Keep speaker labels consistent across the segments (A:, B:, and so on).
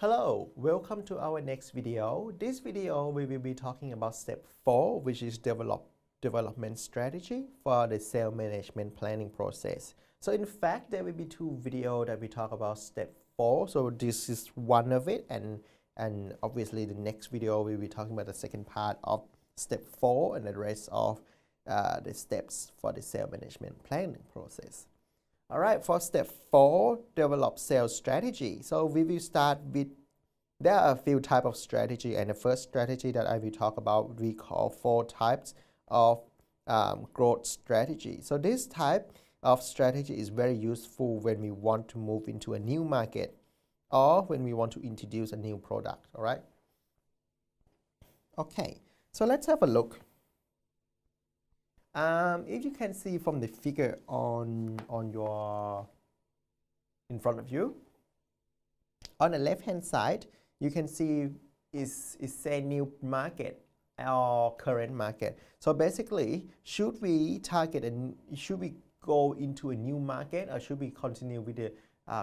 A: Hello, welcome to our next video. This video we will be talking about step 4, which is development strategy for the sales management planning process. So in fact, there will be two videos that we talk about step 4. So this is one of it, and obviously the next video we will be talking about the second part of step 4 and the rest of the steps for the sales management planning process. All right, for step 4, develop sales strategy. So we will start with, there are a few types of strategy, and the first strategy that I will talk about, we call 4 types of growth strategy. So this type of strategy is very useful when we want to move into a new market or when we want to introduce a new product, all right? Okay, so let's have a look. If you can see from the figure in front of you, on the left hand side, you can see is say new market or current market. So basically, should we target and should we go into a new market, or should we continue with the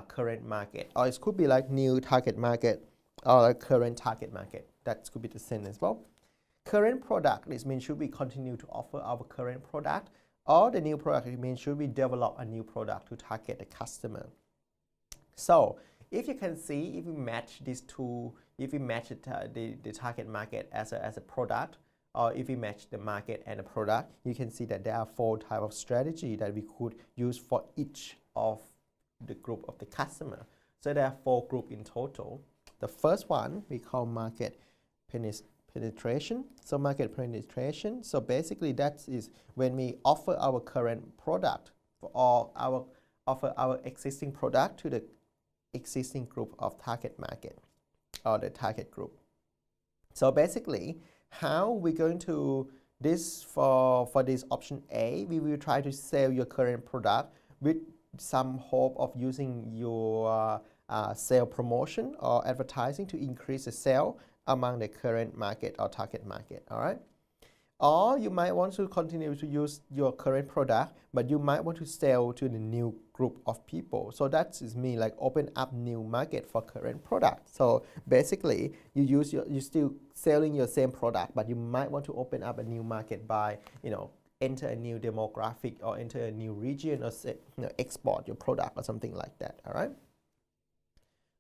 A: current market, or it could be like new target market or like current target market. That could be the same as well. Current product, this means should we continue to offer our current product, or the new product, it means should we develop a new product to target the customer. So if you can see, if we match these two, if we match the target market as a product, or if we match the market and the product, you can see that there are 4 types of strategy that we could use for each of the group of the customer. So there are 4 groups in total. The first one we call market penetration. So market penetration, so basically that is when we offer our current product or offer our existing product to the existing group of target market or the target group. So basically, how we're going to this for this option A, we will try to sell your current product with some hope of using your sale promotion or advertising to increase the sale among the current market or target market, all right? Or you might want to continue to use your current product, but you might want to sell to the new group of people. So that is mean like open up new market for current product. So basically, you're still selling your same product, but you might want to open up a new market by, enter a new demographic or enter a new region, or export your product or something like that, all right?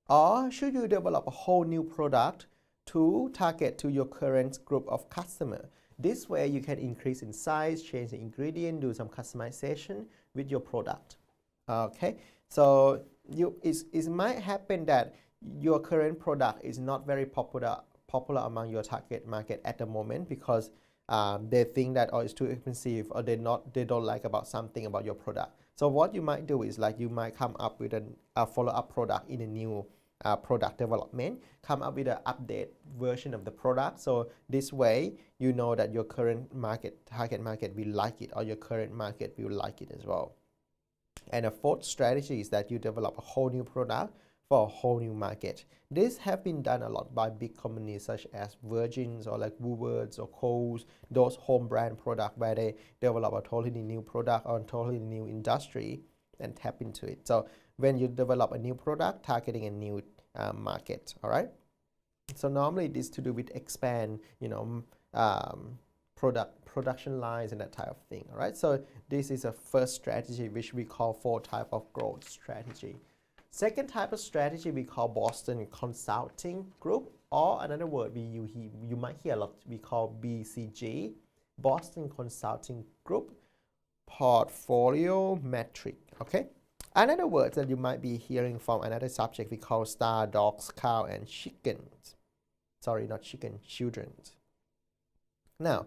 A: Or should you develop a whole new product to target to your current group of customer? This way you can increase in size, change the ingredient, do some customization with your product. Okay, so it might happen that your current product is not very popular among your target market at the moment because they think that it's too expensive, or they don't like about something about your product. So what you might do is like you might come up with a follow-up product in a new product development, come up with an update version of the product. So this way, you know that your current target market will like it, or your current market will like it as well. And a 4th strategy is that you develop a whole new product for a whole new market. This have been done a lot by big companies such as Virgin or like Woolworths or Coles, those home brand product where they develop a totally new product or a totally new industry and tap into it. So when you develop a new product targeting a new market, all right? So normally this to do with expand, production lines and that type of thing, all right? So this is a first strategy which we call 4 type of growth strategy. Second type of strategy we call Boston Consulting Group, or another word you might hear a lot, we call BCG, Boston Consulting Group Portfolio Metric, okay? Another word that you might be hearing from another subject we call star, dogs, cow, and chickens. Sorry, not chicken, children. Now,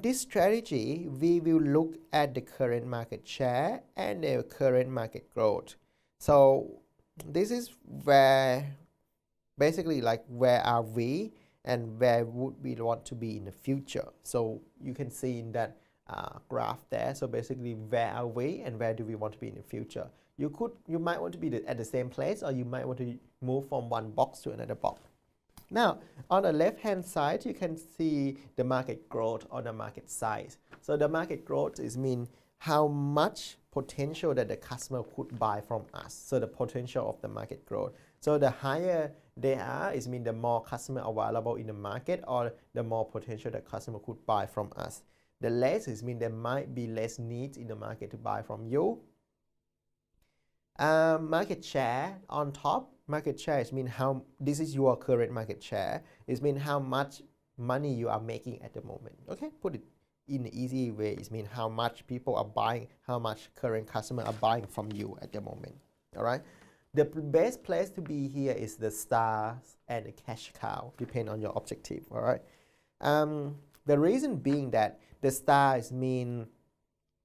A: this strategy, we will look at the current market share and the current market growth. So this is where, basically like where are we and where would we want to be in the future. So you can see in that graph there. So basically, where are we and where do we want to be in the future? You might want to be at the same place, or you might want to move from one box to another box. Now, on the left hand side, you can see the market growth or the market size. So the market growth is mean how much potential that the customer could buy from us. So the potential of the market growth. So the higher there are, it means the more customer available in the market, or the more potential that customer could buy from us. The less, it means there might be less needs in the market to buy from you. Market share on top. Market share is mean how, this is your current market share. It means how much money you are making at the moment. Okay, put it in an easy way. It means how much people are buying, how much current customer are buying from you at the moment. All right. The best place to be here is the stars and the cash cow, depend on your objective. All right. The reason being that the stars mean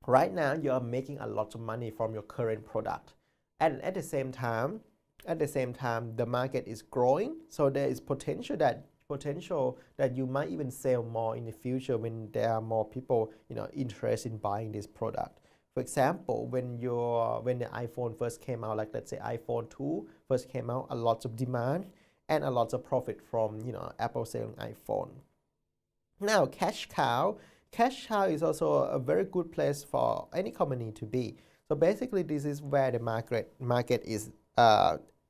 A: right now you are making a lot of money from your current product, and at the same time, the market is growing, so there is potential that you might even sell more in the future when there are more people interested in buying this product. For example, when the iPhone first came out, like let's say iPhone 2 first came out, a lot of demand and a lot of profit from Apple selling iPhone. Now cash cow is also a very good place for any company to be. So basically, this is where the market is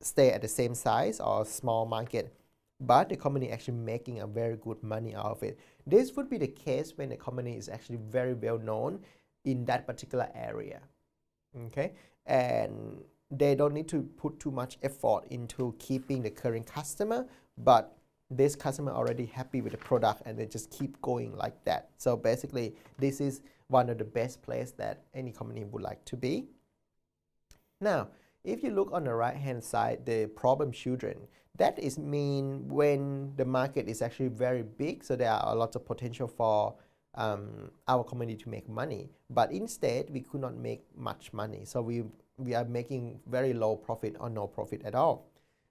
A: stay at the same size or small market, but the company actually making a very good money out of it. This would be the case when the company is actually very well known in that particular area. Okay, and they don't need to put too much effort into keeping the current customer, but this customer already happy with the product and they just keep going like that. So basically, this is one of the best places that any company would like to be. Now, if you look on the right hand side, the problem children, that is mean when the market is actually very big, so there are a lot of potential for our company to make money, but instead we could not make much money, so we are making very low profit or no profit at all.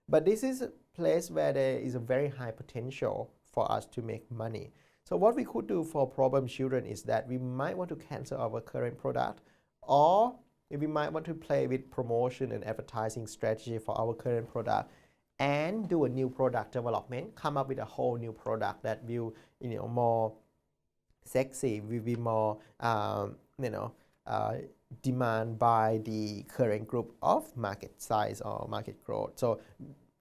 A: But this is a place where there is a very high potential for us to make money. So what we could do for problem children is that we might want to cancel our current product, or we might want to play with promotion and advertising strategy for our current product and do a new product development, come up with a whole new product that will more sexy, will be more demand by the current group of market size or market growth. So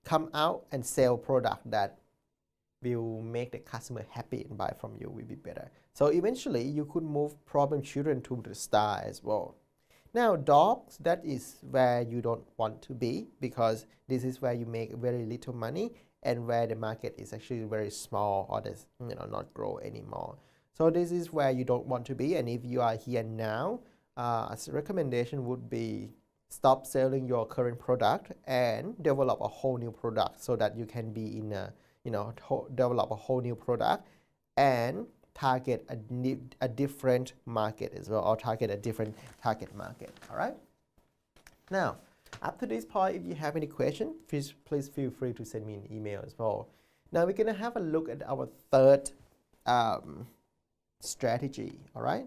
A: come out and sell product that will make the customer happy and buy from you will be better. So eventually you could move problem children to the star as well. Now dogs, that is where you don't want to be, because this is where you make very little money and where the market is actually very small or does not grow anymore. So this is where you don't want to be, and if you are here now, as a recommendation would be stop selling your current product and develop a whole new product, so that you can be in a develop a whole new product and target a different market as well, or target a different target market. All right. Now, up to this point, if you have any question, please feel free to send me an email as well. Now we're gonna have a look at our third strategy. All right.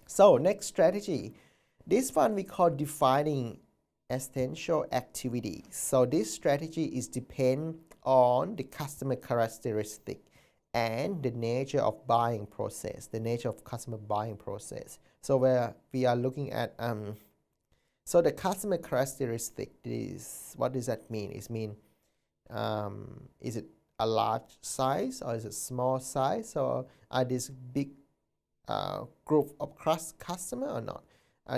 A: So next strategy, this one we call defining essential activities. So this strategy is depend on the customer characteristic and the nature of buying process, the nature of customer buying process. So where we are looking at so the customer characteristic is, what does that mean? It mean is it a large size or is it small size, or are this big group of customer or not?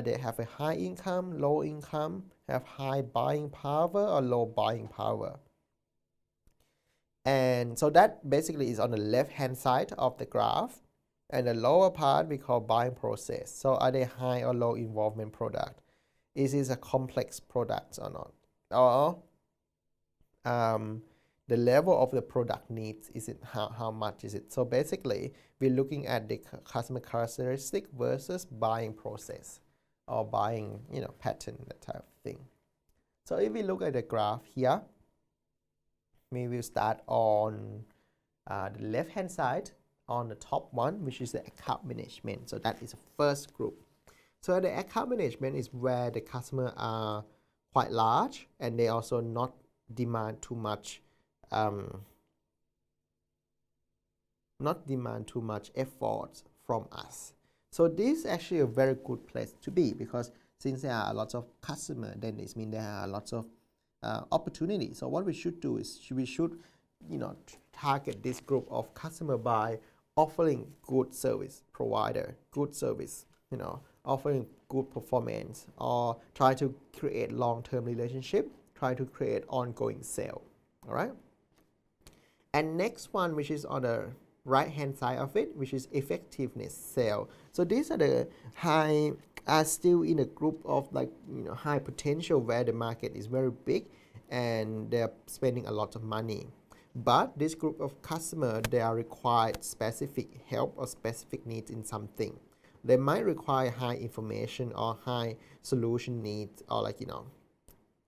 A: They have a high income, low income, have high buying power or low buying power. And so that basically is on the left hand side of the graph, and the lower part we call buying process. So are they high or low involvement product? Is this a complex product or not? Or the level of the product needs, is it how much is it? So basically we're looking at the customer characteristic versus buying process or buying pattern, that type of thing. So if we look at the graph here, we will start on the left hand side on the top one, which is the account management. So that is the first group. So the account management is where the customer are quite large and they also not demand too much effort from us. So this is actually a very good place to be, because since there are a lot of customers, then this means there are lots of opportunity. So what we should do is we should target this group of customer by offering good service provider, good service, offering good performance, or try to create long-term relationship, try to create ongoing sale. All right. And next one, which is on the right hand side of it, which is effectiveness sale. So these are the are still in a group of high potential where the market is very big and they're spending a lot of money. But this group of customers, they are required specific help or specific needs in something. They might require high information or high solution needs, or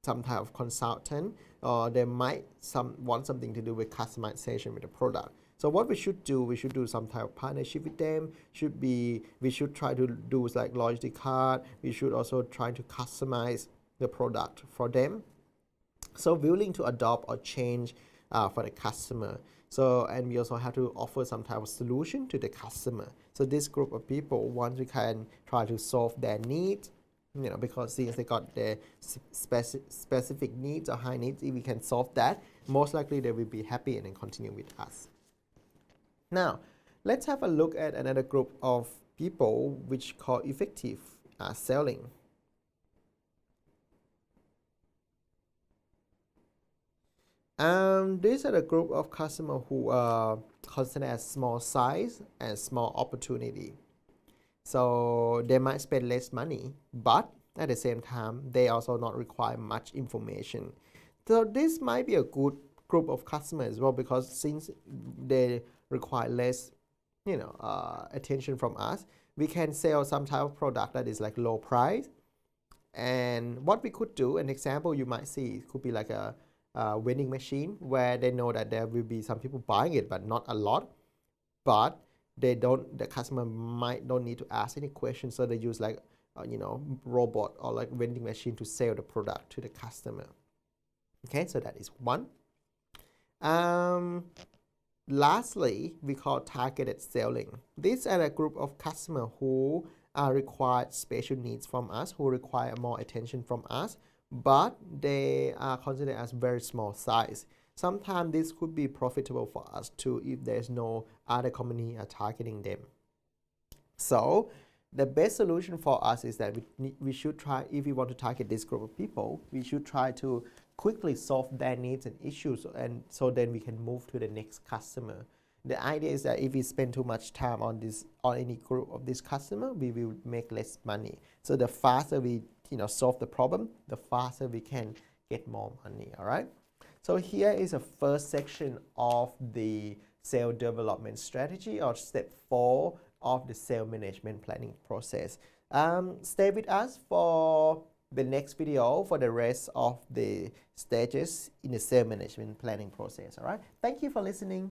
A: some type of consultant, or they might want something to do with customization with the product. So what we should do some type of partnership with them. We should try to do like loyalty card. We should also try to customize the product for them. So willing to adopt or change for the customer. So, and we also have to offer some type of solution to the customer. So this group of people, once we can try to solve their needs, because since they got their specific needs or high needs, if we can solve that, most likely they will be happy and then continue with us. Now, let's have a look at another group of people which call effective selling. These are the group of customers who are considered as small size and small opportunity. So they might spend less money, but at the same time, they also not require much information. So this might be a good group of customers as well, because since they require less, attention from us, we can sell some type of product that is like low price. And what we could do, an example you might see, could be like a vending machine where they know that there will be some people buying it, but not a lot. But the customer don't need to ask any questions, so they use like robot or like vending machine to sell the product to the customer. Okay, so that is one. Lastly, we call targeted selling. These are a group of customers who require special needs from us, who require more attention from us, but they are considered as very small size. Sometimes this could be profitable for us too if there's no other company targeting them. So the best solution for us is that we should try, if we want to target this group of people, we should try to quickly solve their needs and issues, and so then we can move to the next customer. The idea is that if we spend too much time on any group of this customer, we will make less money. So the faster we solve the problem, the faster we can get more money. All right. So here is a first section of the sales development strategy, or step 4 of the sales management planning process. Stay with us for the next video for the rest of the stages in the sales management planning process. All right. Thank you for listening.